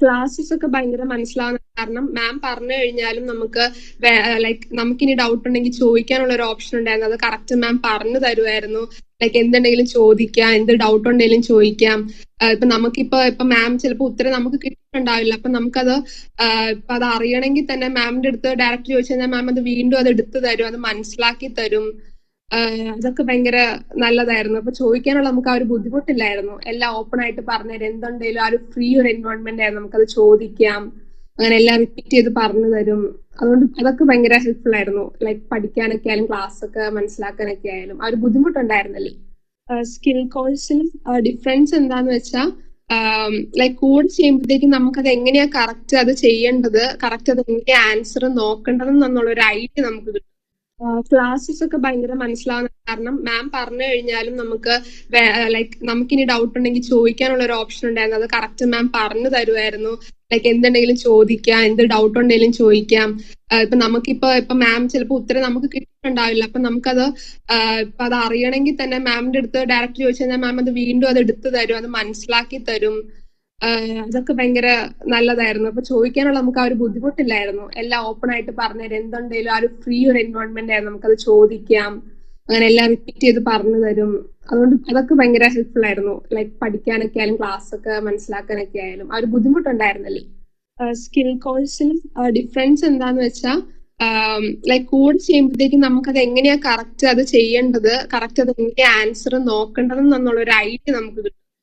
Classes ഒക്കെ ഭയങ്കര മനസ്സിലാവുന്ന കാരണം മാം പറഞ്ഞു കഴിഞ്ഞാലും നമുക്ക് ലൈക്ക് നമുക്കിനി ഡൗട്ട് ഉണ്ടെങ്കിൽ ചോദിക്കാനുള്ള ഒരു ഓപ്ഷൻ ഉണ്ടായിരുന്നു. അത് കറക്റ്റ് മാം പറഞ്ഞു തരുമായിരുന്നു. ലൈക്ക് എന്തുണ്ടെങ്കിലും ചോദിക്കാം, എന്ത് ഡൗട്ട് ഉണ്ടെങ്കിലും ചോദിക്കാം. ഇപ്പൊ മാം ചിലപ്പോൾ ഉത്തരം നമുക്ക് കിട്ടിയിട്ടുണ്ടാവില്ല. അപ്പൊ നമുക്കത് ഇപ്പൊ അത് അറിയണമെങ്കിൽ തന്നെ മാമിന്റെ അടുത്ത് ഡയറക്റ്റ് ചോദിച്ചു കഴിഞ്ഞാൽ മാം അത് വീണ്ടും അത് എടുത്തു തരും, അത് മനസ്സിലാക്കി തരും. അതൊക്കെ ഭയങ്കര നല്ലതായിരുന്നു. അപ്പൊ ചോദിക്കാനുള്ള നമുക്ക് ആ ഒരു ബുദ്ധിമുട്ടില്ലായിരുന്നു. എല്ലാം ഓപ്പൺ ആയിട്ട് പറഞ്ഞുതരും. എന്തുണ്ടെങ്കിലും ആ ഒരു ഫ്രീ ഒരു എൻവയോൺമെന്റ് ആയിരുന്നു. നമുക്കത് ചോദിക്കാം, അങ്ങനെ എല്ലാം റിപ്പീറ്റ് ചെയ്ത് പറഞ്ഞു തരും. അതുകൊണ്ട് അതൊക്കെ ഭയങ്കര ഹെൽപ്ഫുൾ ആയിരുന്നു. ലൈക്ക് പഠിക്കാനൊക്കെ ആയാലും ക്ലാസ് ഒക്കെ മനസ്സിലാക്കാനൊക്കെ ആയാലും ആ ഒരു ബുദ്ധിമുട്ടുണ്ടായിരുന്നല്ലേ. സ്കിൽ കോഴ്സിലും ഡിഫറൻസ് എന്താന്ന് വെച്ചാൽ ലൈക്ക് കോഡ് ചെയ്യുമ്പോഴത്തേക്കും നമുക്കത് എങ്ങനെയാ കറക്റ്റ് അത് ചെയ്യേണ്ടത്, കറക്റ്റ് അത് എങ്ങനെയാ ആൻസർ നോക്കേണ്ടതെന്നുള്ള ഒരു ഐഡിയ നമുക്ക് കിട്ടും. ക്ലാസ്സസ് ഒക്കെ ഭയങ്കര മനസ്സിലാവുന്ന കാരണം മാം പറഞ്ഞു കഴിഞ്ഞാലും നമുക്ക് ലൈക്ക് നമുക്കിനി ഡൗട്ട് ഉണ്ടെങ്കിൽ ചോദിക്കാനുള്ള ഒരു ഓപ്ഷൻ ഉണ്ടായിരുന്നു. അത് കറക്റ്റ് മാം പറഞ്ഞു തരുമായിരുന്നു. ലൈക്ക് എന്തുണ്ടെങ്കിലും ചോദിക്കാം, എന്ത് ഡൗട്ട് ഉണ്ടെങ്കിലും ചോദിക്കാം. ഇപ്പൊ മാം ചിലപ്പോൾ ഉത്തരം നമുക്ക് കിട്ടിയിട്ടുണ്ടാവില്ല. അപ്പൊ നമുക്കത് ഇപ്പൊ അത് അറിയണമെങ്കിൽ തന്നെ മാമിന്റെ അടുത്ത് ഡയറക്റ്റ് ചോദിച്ചു കഴിഞ്ഞാൽ മാം അത് വീണ്ടും അത് എടുത്തു തരും, അത് മനസ്സിലാക്കി തരും. അതൊക്കെ ഭയങ്കര നല്ലതായിരുന്നു. അപ്പൊ ചോദിക്കാനുള്ള നമുക്ക് ആ ഒരു ബുദ്ധിമുട്ടില്ലായിരുന്നു. എല്ലാം ഓപ്പൺ ആയിട്ട് പറഞ്ഞുതരും. എന്തുണ്ടെങ്കിലും ആ ഒരു ഫ്രീ ഒരു എൻവയോൺമെന്റ് ആയിരുന്നു. നമുക്കത് ചോദിക്കാം, അങ്ങനെ എല്ലാം റിപ്പീറ്റ് ചെയ്ത് പറഞ്ഞു തരും. അതുകൊണ്ട് അതൊക്കെ ഭയങ്കര ഹെൽപ്ഫുൾ ആയിരുന്നു. ലൈക്ക് പഠിക്കാനൊക്കെ ആയാലും ക്ലാസ് ഒക്കെ മനസ്സിലാക്കാനൊക്കെ ആയാലും ആ ഒരു ബുദ്ധിമുട്ടുണ്ടായിരുന്നല്ലേ. സ്കിൽ കോഴ്സിലും ഡിഫറൻസ് എന്താന്ന് വെച്ചാൽ ലൈക്ക് കോഡ് ചെയ്യുമ്പോഴത്തേക്കും നമുക്കത് എങ്ങനെയാ കറക്റ്റ് അത് ചെയ്യേണ്ടത്, കറക്റ്റ് അത് എങ്ങനെയാ ആൻസർ നോക്കേണ്ടതെന്നുള്ള ഒരു ഐഡിയ നമുക്ക് കിട്ടും.